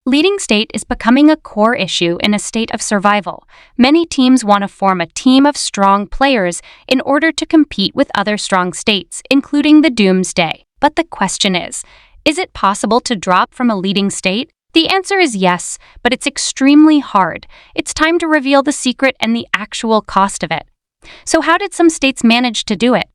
Leading state is becoming a core issue in a state of survival. Many teams want to form a team of strong players in order to compete with other strong states, including the Doomsday. But the question is it possible to drop from a leading state? The answer is yes, but it's extremely hard. It's time to reveal the secret and the actual cost of it. So how did some states manage to do it?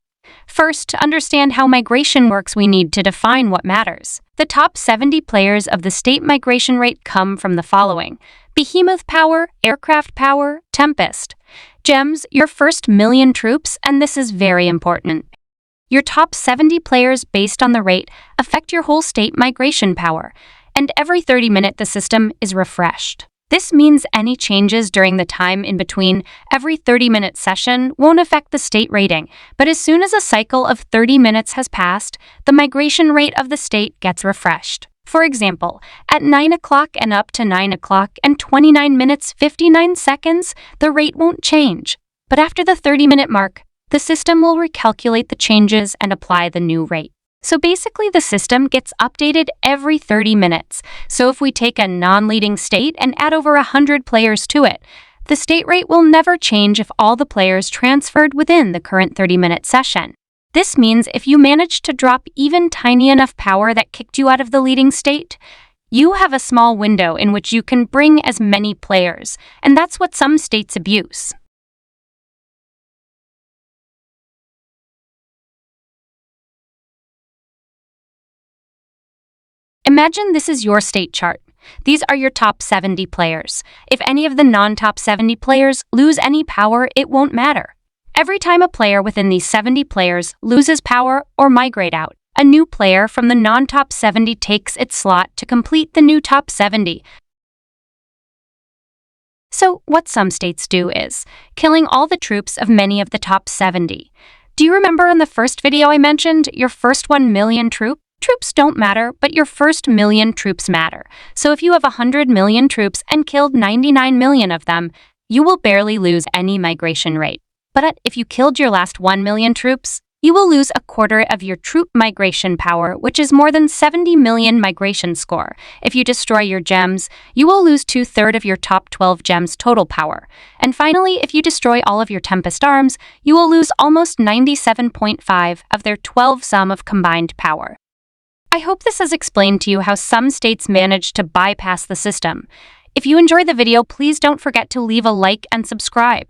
First, to understand how migration works, we need to define what matters. The top 70 players of the state migration rate come from the following: Behemoth power, aircraft power, Tempest. Gems, your first million troops, and this is very important. Your top 70 players based on the rate affect your whole state migration power, and every 30 minutes the system is refreshed. This means any changes during the time in between every 30-minute session won't affect the state rating, but as soon as a cycle of 30 minutes has passed, the migration rate of the state gets refreshed. For example, at 9 o'clock and up to 9 o'clock and 29 minutes 59 seconds, the rate won't change. But after the 30-minute mark, the system will recalculate the changes and apply the new rate. So basically, the system gets updated every 30 minutes. So if we take a non-leading state and add over 100 players to it, the state rate will never change if all the players transferred within the current 30-minute session. This means if you manage to drop even tiny enough power that kicked you out of the leading state, you have a small window in which you can bring as many players, and that's what some states abuse. Imagine this is your state chart. These are your top 70 players. If any of the non-top 70 players lose any power, it won't matter. Every time a player within these 70 players loses power or migrate out, a new player from the non-top 70 takes its slot to complete the new top 70. So what some states do is killing all the troops of many of the top 70. Do you remember in the first video I mentioned your first 1 million troops? Troops don't matter, but your first million troops matter. So if you have 100 million troops and killed 99 million of them, you will barely lose any migration rate. But if you killed your last 1 million troops, you will lose a quarter of your troop migration power, which is more than 70 million migration score. If you destroy your gems, you will lose 2/3 of your top 12 gems total power. And finally, if you destroy all of your Tempest arms, you will lose almost 97.5 of their 12 sum of combined power. I hope this has explained to you how some states manage to bypass the system. If you enjoyed the video, please don't forget to leave a like and subscribe.